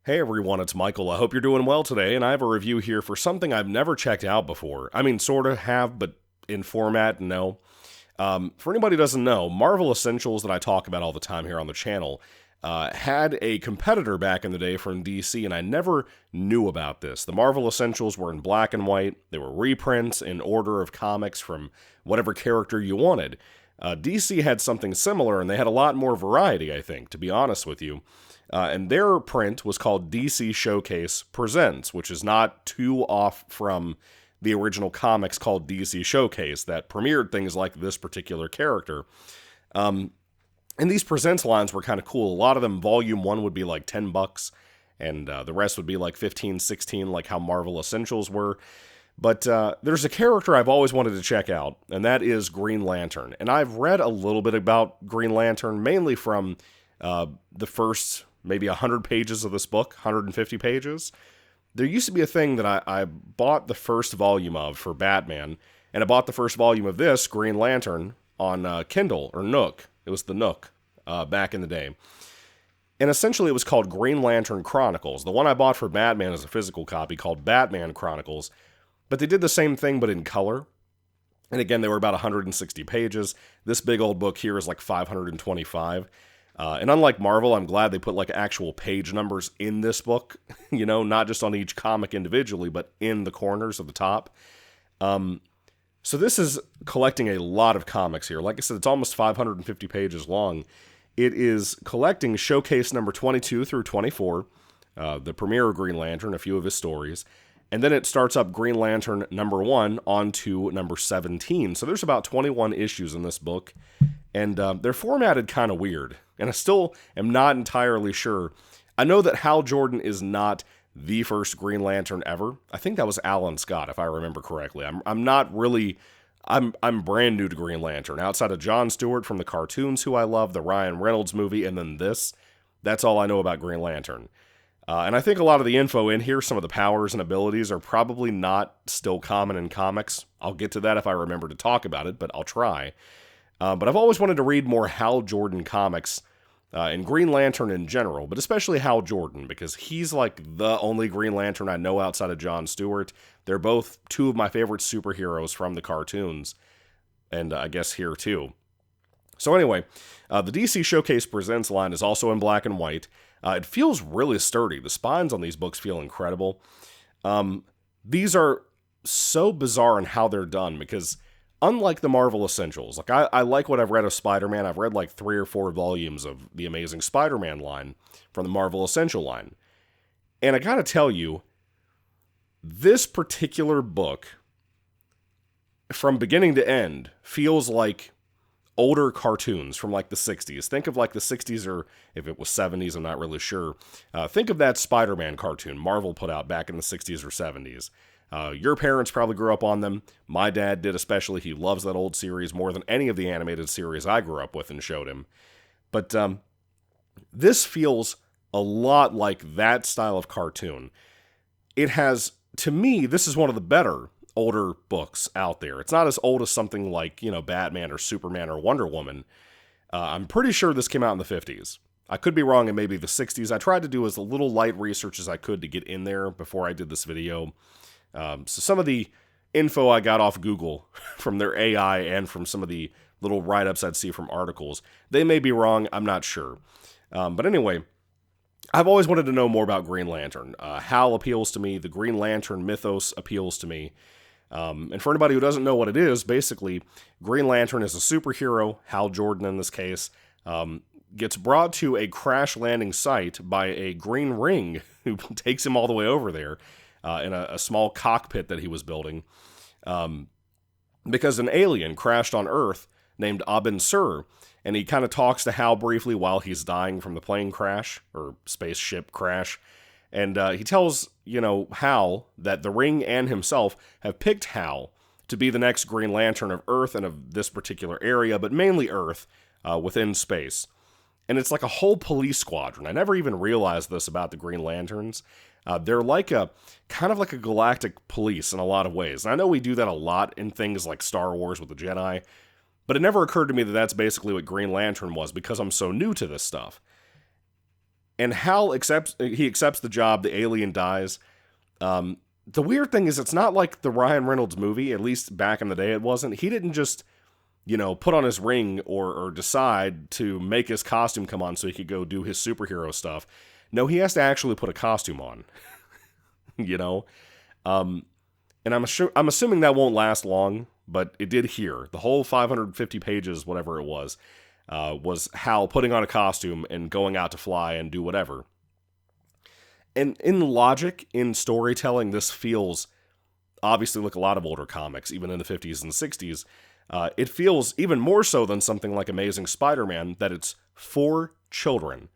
Hey everyone, it's Michael. I hope you're doing well today, and I have a review here for something I've never checked out before. I mean, sort of have, but in format, no. For anybody who doesn't know, Marvel Essentials that I talk about all the time here on the channel had a competitor back in the day from DC, and I never knew about this. The Marvel Essentials were in black and white. They were reprints in order of comics from whatever character you wanted. DC had something similar, and they had a lot more variety, I think, to be honest with you. And their print was called DC Showcase Presents, which is not too off from the original comics called DC Showcase that premiered things like this particular character. And these Presents lines were kind of cool. A lot of them, Volume 1 would be like $10, and the rest would be like 15, 16, like how Marvel Essentials were. But there's a character I've always wanted to check out, and that is Green Lantern. And I've read a little bit about Green Lantern, mainly from the first maybe 100 pages of this book, 150 pages. There used to be a thing that I bought the first volume of for Batman, and I bought the first volume of this, Green Lantern, on Kindle, or Nook. It was the Nook back in the day. And essentially it was called Green Lantern Chronicles. The one I bought for Batman is a physical copy called Batman Chronicles, but they did the same thing but in color. And again, they were about 160 pages. This big old book here is like 525. And unlike Marvel, I'm glad they put like actual page numbers in this book, you know, not just on each comic individually, but in the corners of the top. So this is collecting a lot of comics here. Like I said, it's almost 550 pages long. It is collecting Showcase number 22 through 24, the premiere of Green Lantern, a few of his stories. And then it starts up Green Lantern number 1 on to number 17. So there's about 21 issues in this book. And they're formatted kind of weird. And I still am not entirely sure. I know that Hal Jordan is not the first Green Lantern ever. I think that was Alan Scott, if I remember correctly. I'm not really... I'm brand new to Green Lantern. Outside of Jon Stewart from the cartoons, who I love, the Ryan Reynolds movie, and then this, that's all I know about Green Lantern. And I think a lot of the info in here, some of the powers and abilities, are probably not still common in comics. I'll get to that if I remember to talk about it, but I'll try. But I've always wanted to read more Hal Jordan comics, and Green Lantern in general, but especially Hal Jordan, because he's like the only Green Lantern I know outside of Jon Stewart. They're both two of my favorite superheroes from the cartoons, and I guess here too. So anyway, the DC Showcase Presents line is also in black and white. It feels really sturdy. The spines on these books feel incredible. These are so bizarre in how they're done, because unlike the Marvel Essentials, like I like what I've read of Spider-Man. I've read like 3 or 4 volumes of the Amazing Spider-Man line from the Marvel Essential line. And I gotta tell you, this particular book, from beginning to end, feels like older cartoons from like the 60s. Think of like the 60s, or if it was 70s, I'm not really sure. Think of that Spider-Man cartoon Marvel put out back in the 60s or 70s. Your parents probably grew up on them. My dad did especially. He loves that old series more than any of the animated series I grew up with and showed him. But this feels a lot like that style of cartoon. It has, to me, this is one of the better older books out there. It's not as old as something like, you know, Batman or Superman or Wonder Woman. I'm pretty sure this came out in the 50s. I could be wrong in maybe the 60s. I tried to do as little light research as I could to get in there before I did this video. So some of the info I got off Google from their AI and from some of the little write-ups I'd see from articles, they may be wrong, I'm not sure. But anyway, I've always wanted to know more about Green Lantern. Hal appeals to me, the Green Lantern mythos appeals to me. And for anybody who doesn't know what it is, basically, Green Lantern is a superhero, Hal Jordan in this case, gets brought to a crash landing site by a green ring who takes him all the way over there. In a small cockpit that he was building, because an alien crashed on Earth named Abin Sur, and he kind of talks to Hal briefly while he's dying from the plane crash, or spaceship crash, and he tells, you know, Hal that the Ring and himself have picked Hal to be the next Green Lantern of Earth and of this particular area, but mainly Earth, within space. And it's like a whole police squadron. I never even realized this about the Green Lanterns. They're like kind of like a galactic police in a lot of ways. And I know we do that a lot in things like Star Wars with the Jedi, but it never occurred to me that that's basically what Green Lantern was, because I'm so new to this stuff. And Hal accepts the job, the alien dies. The weird thing is it's not like the Ryan Reynolds movie, at least back in the day it wasn't. He didn't just, put on his ring or decide to make his costume come on so he could go do his superhero stuff. No, he has to actually put a costume on, And I'm assuming that won't last long, but it did here. The whole 550 pages, whatever it was Hal putting on a costume and going out to fly and do whatever. And in logic, in storytelling, this feels obviously like a lot of older comics, even in the 50s and 60s. It feels even more so than something like Amazing Spider-Man, that it's for children.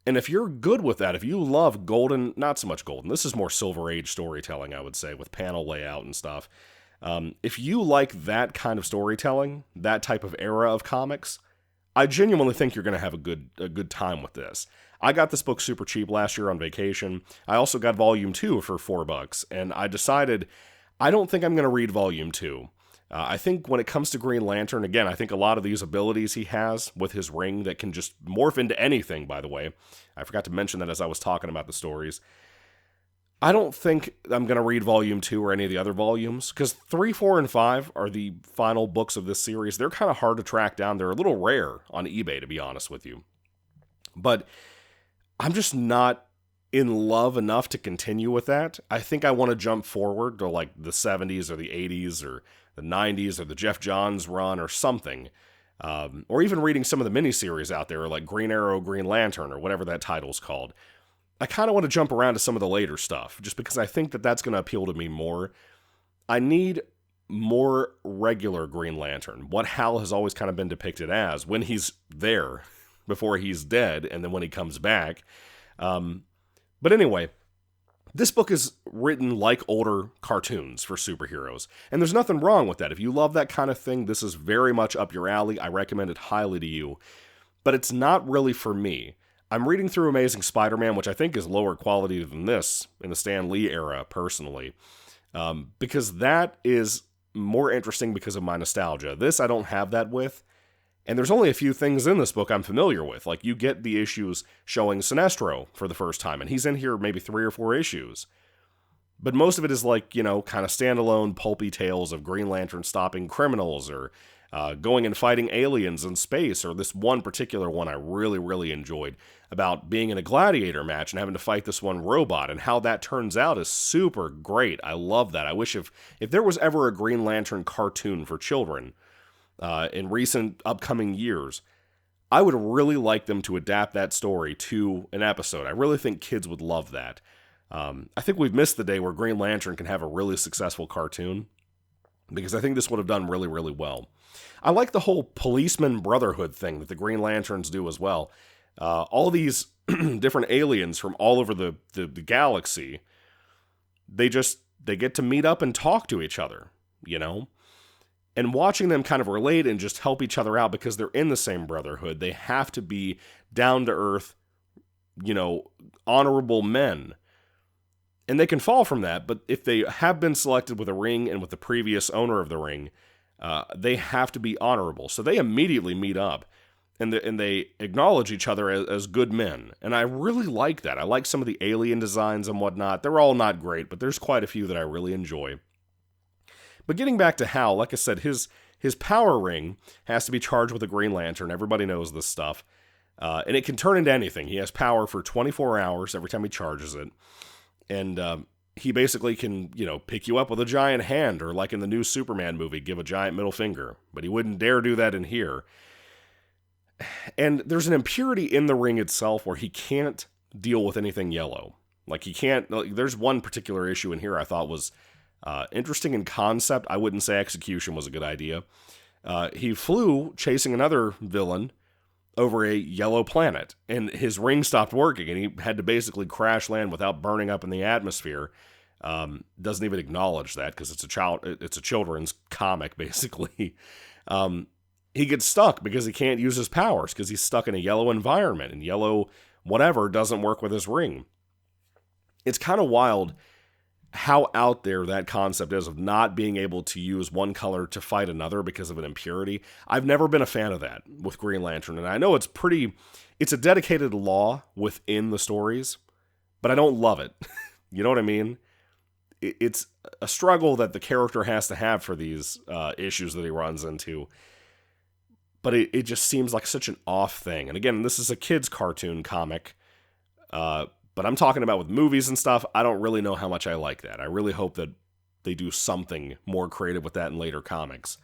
And if you're good with that, if you love golden, not so much golden, this is more Silver Age storytelling, I would say, with panel layout and stuff. If you like that kind of storytelling, that type of era of comics, I genuinely think you're going to have a good time with this. I got this book super cheap last year on vacation. I also got Volume 2 for $4, and I decided I don't think I'm going to read Volume 2. I think when it comes to Green Lantern, again, I think a lot of these abilities he has with his ring that can just morph into anything, by the way. I forgot to mention that as I was talking about the stories. I don't think I'm going to read Volume 2 or any of the other volumes, because 3, 4, and 5 are the final books of this series. They're kind of hard to track down. They're a little rare on eBay, to be honest with you. But I'm just not in love enough to continue with that. I think I want to jump forward to like the 70s or the 80s or the 90s or the Jeff Johns run or something. Or even reading some of the miniseries out there like Green Arrow, Green Lantern, or whatever that title's called. I kind of want to jump around to some of the later stuff, just because I think that that's going to appeal to me more. I need more regular Green Lantern, what Hal has always kind of been depicted as when he's there, before he's dead, and then when he comes back. But anyway, this book is written like older cartoons for superheroes, and there's nothing wrong with that. If you love that kind of thing, this is very much up your alley. I recommend it highly to you, but it's not really for me. I'm reading through Amazing Spider-Man, which I think is lower quality than this in the Stan Lee era, personally, because that is more interesting because of my nostalgia. This I don't have that with, and there's only a few things in this book I'm familiar with. Like, you get the issues showing Sinestro for the first time, and he's in here maybe 3 or 4 issues. But most of it is like, kind of standalone pulpy tales of Green Lantern stopping criminals, or going and fighting aliens in space, or this one particular one I really, really enjoyed, about being in a gladiator match and having to fight this one robot, and how that turns out is super great. I love that. I wish if there was ever a Green Lantern cartoon for children in recent upcoming years, I would really like them to adapt that story to an episode. I really think kids would love that. I think we've missed the day where Green Lantern can have a really successful cartoon, because I think this would have done really, really well. I like the whole policeman brotherhood thing that the Green Lanterns do as well. All these different aliens from all over the galaxy, they get to meet up and talk to each other, And watching them kind of relate and just help each other out because they're in the same brotherhood, they have to be down-to-earth, honorable men. And they can fall from that, but if they have been selected with a ring and with the previous owner of the ring, they have to be honorable. So they immediately meet up, and they acknowledge each other as good men. And I really like that. I like some of the alien designs and whatnot. They're all not great, but there's quite a few that I really enjoy. But getting back to Hal, like I said, his power ring has to be charged with a Green Lantern. Everybody knows this stuff. And it can turn into anything. He has power for 24 hours every time he charges it. And he basically can, pick you up with a giant hand, or like in the new Superman movie, give a giant middle finger. But he wouldn't dare do that in here. And there's an impurity in the ring itself where he can't deal with anything yellow. Like, he can't, there's one particular issue in here I thought was interesting in concept. I wouldn't say execution was a good idea. He flew chasing another villain over a yellow planet, and his ring stopped working, and he had to basically crash land without burning up in the atmosphere. Doesn't even acknowledge that because it's a children's comic, basically. He gets stuck because he can't use his powers because he's stuck in a yellow environment, and yellow whatever doesn't work with his ring. It's kind of wild how out there that concept is of not being able to use one color to fight another because of an impurity. I've never been a fan of that with Green Lantern, and I know it's a dedicated law within the stories, but I don't love it. You know what I mean? It's a struggle that the character has to have for these issues that he runs into, but it just seems like such an off thing. And again, this is a kid's cartoon comic, but I'm talking about with movies and stuff, I don't really know how much I like that. I really hope that they do something more creative with that in later comics.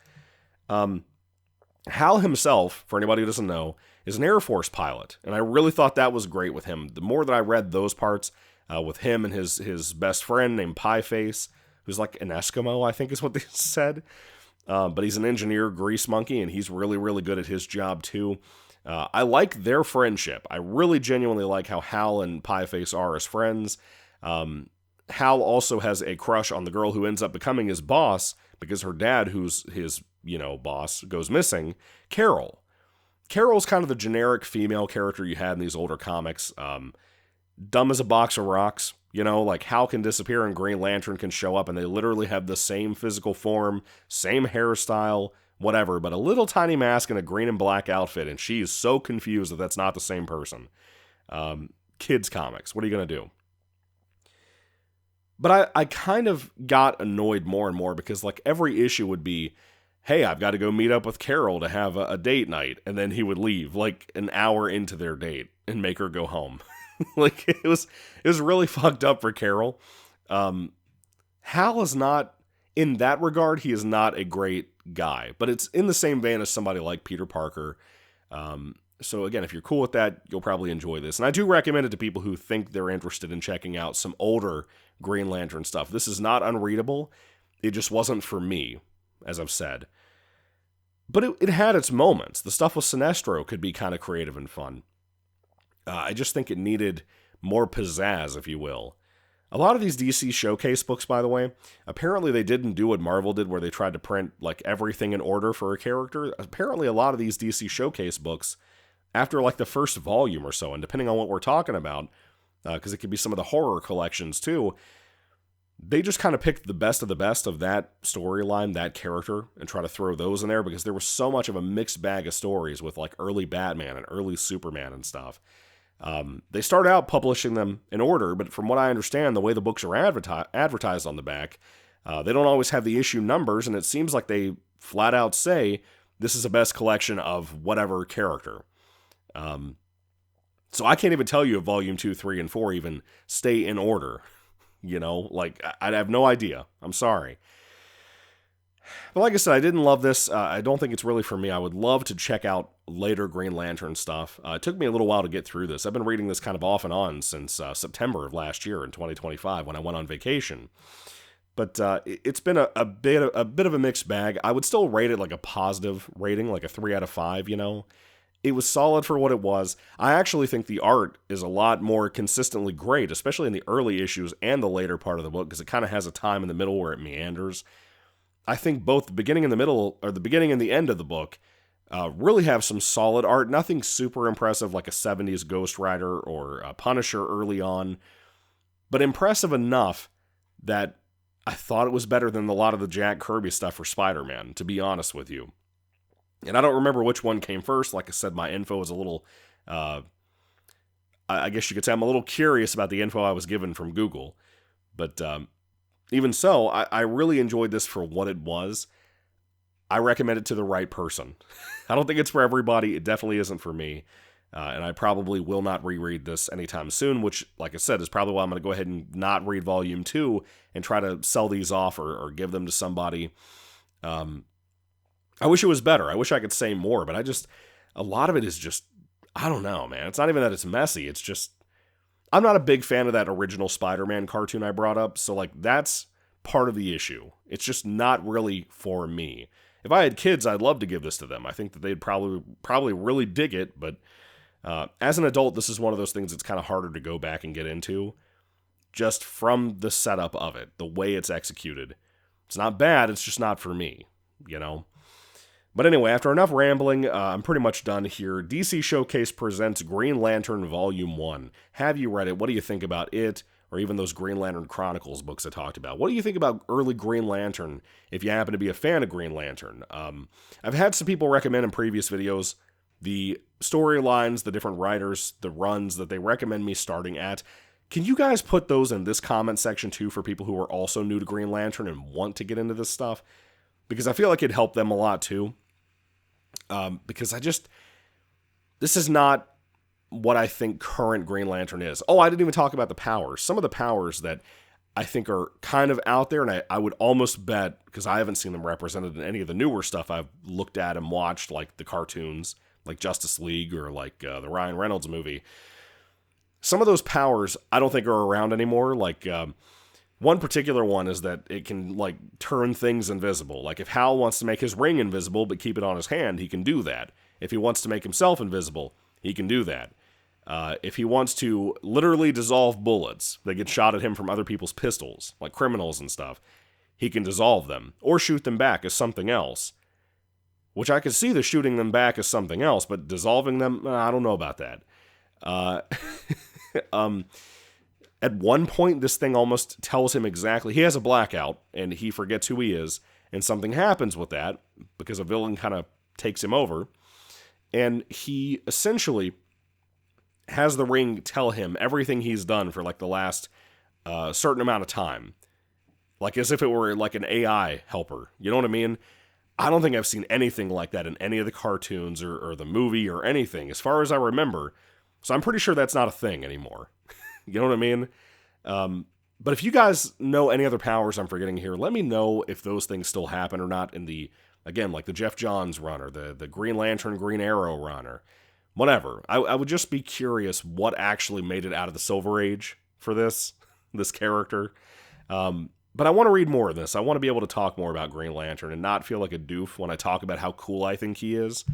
Hal himself, for anybody who doesn't know, is an Air Force pilot, and I really thought that was great with him. The more that I read those parts, with him and his best friend named Pieface, who's like an Eskimo, I think is what they said. But he's an engineer, grease monkey, and he's really, really good at his job too. I like their friendship. I really genuinely like how Hal and Pieface are as friends. Hal also has a crush on the girl who ends up becoming his boss because her dad, who's his, boss, goes missing, Carol. Carol's kind of the generic female character you had in these older comics. Dumb as a box of rocks, like Hal can disappear and Green Lantern can show up and they literally have the same physical form, same hairstyle, whatever, but a little tiny mask and a green and black outfit, and she is so confused that that's not the same person. Kids comics, what are you going to do? But I kind of got annoyed more and more because like every issue would be, hey, I've got to go meet up with Carol to have a date night, and then he would leave like an hour into their date and make her go home. Like it was really fucked up for Carol. Hal is not, in that regard, he is not a great guy, but it's in the same vein as somebody like Peter Parker. So again, if you're cool with that, you'll probably enjoy this. And I do recommend it to people who think they're interested in checking out some older Green Lantern stuff. This is not unreadable. It just wasn't for me, as I've said. But it had its moments. The stuff with Sinestro could be kind of creative and fun. I just think it needed more pizzazz, if you will. A lot of these DC Showcase books, by the way, apparently they didn't do what Marvel did where they tried to print like everything in order for a character. Apparently a lot of these DC Showcase books, after like the first volume or so, and depending on what we're talking about, because it could be some of the horror collections too, they just kind of picked the best of that storyline, that character, and try to throw those in there because there was so much of a mixed bag of stories with like early Batman and early Superman and stuff. They start out publishing them in order, but from what I understand, the way the books are advertised on the back, they don't always have the issue numbers, and it seems like they flat out say, this is the best collection of whatever character. So I can't even tell you if Volume 2, 3, and 4 even stay in order. Like, I have no idea. I'm sorry. But like I said, I didn't love this. I don't think it's really for me. I would love to check out later Green Lantern stuff. It took me a little while to get through this. I've been reading this kind of off and on since September of last year in 2025 when I went on vacation. But it's been a bit of a mixed bag. I would still rate it like a positive rating, like a 3 out of 5, It was solid for what it was. I actually think the art is a lot more consistently great, especially in the early issues and the later part of the book, because it kind of has a time in the middle where it meanders. I think both the beginning and the middle, or the beginning and the end of the book, really have some solid art. Nothing super impressive like a 70s Ghost Rider or a Punisher early on, but impressive enough that I thought it was better than a lot of the Jack Kirby stuff for Spider-Man, to be honest with you. And I don't remember which one came first. Like I said, my info was a little, I guess you could say I'm a little curious about the info I was given from Google. But even so, I really enjoyed this for what it was. I recommend it to the right person. I don't think it's for everybody. It definitely isn't for me. And I probably will not reread this anytime soon, which, like I said, is probably why I'm going to go ahead and not read Volume 2 and try to sell these off or give them to somebody. I wish it was better. I wish I could say more, but a lot of it is just, I don't know, man. It's not even that it's messy. It's just, I'm not a big fan of that original Spider-Man cartoon I brought up, so like that's part of the issue. It's just not really for me. If I had kids, I'd love to give this to them. I think that they'd probably really dig it, but as an adult, this is one of those things that's kind of harder to go back and get into, just from the setup of it, the way it's executed. It's not bad, it's just not for me, But anyway, after enough rambling, I'm pretty much done here. DC Showcase presents Green Lantern Volume 1. Have you read it? What do you think about it? or even those Green Lantern Chronicles books I talked about. What do you think about early Green Lantern if you happen to be a fan of Green Lantern? I've had some people recommend in previous videos the storylines, the different writers, the runs that they recommend me starting at. Can you guys put those in this comment section too for people who are also new to Green Lantern and want to get into this stuff? Because I feel like it'd help them a lot too. Because this is not what I think current Green Lantern is. Oh, I didn't even talk about the powers. Some of the powers that I think are kind of out there, and I would almost bet, because I haven't seen them represented in any of the newer stuff I've looked at and watched, like the cartoons, like Justice League, or like the Ryan Reynolds movie. Some of those powers I don't think are around anymore. Like, one particular one is that it can, like, turn things invisible. Like, if Hal wants to make his ring invisible but keep it on his hand, he can do that. If he wants to make himself invisible, he can do that. If he wants to literally dissolve bullets that get shot at him from other people's pistols, like criminals and stuff, he can dissolve them, or shoot them back as something else. Which I could see the shooting them back as something else, but dissolving them, I don't know about that. At one point, this thing almost tells him exactly, he has a blackout, and he forgets who he is, and something happens with that, because a villain kind of takes him over, and he essentially has the ring tell him everything he's done for, like, the last certain amount of time. Like, as if it were, like, an AI helper. You know what I mean? I don't think I've seen anything like that in any of the cartoons or the movie or anything, as far as I remember. So I'm pretty sure that's not a thing anymore. You know what I mean? But if you guys know any other powers I'm forgetting here, let me know if those things still happen or not in the, again, like the Jeff Johns run, or the Green Lantern, Green Arrow run, or whatever. I would just be curious what actually made it out of the Silver Age for this character. But I want to read more of this. I want to be able to talk more about Green Lantern and not feel like a doof when I talk about how cool I think he is.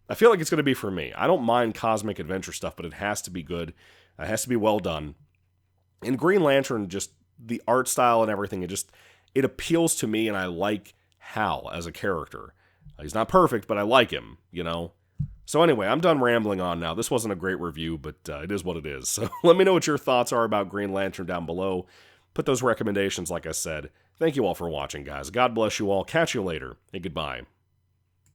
I feel like it's going to be for me. I don't mind cosmic adventure stuff, but it has to be good. It has to be well done. And Green Lantern, just the art style and everything, it appeals to me, and I like Hal as a character. He's not perfect, but I like him, you know? So anyway, I'm done rambling on now. This wasn't a great review, but it is what it is. So let me know what your thoughts are about Green Lantern down below. Put those recommendations, like I said. Thank you all for watching, guys. God bless you all. Catch you later, and goodbye.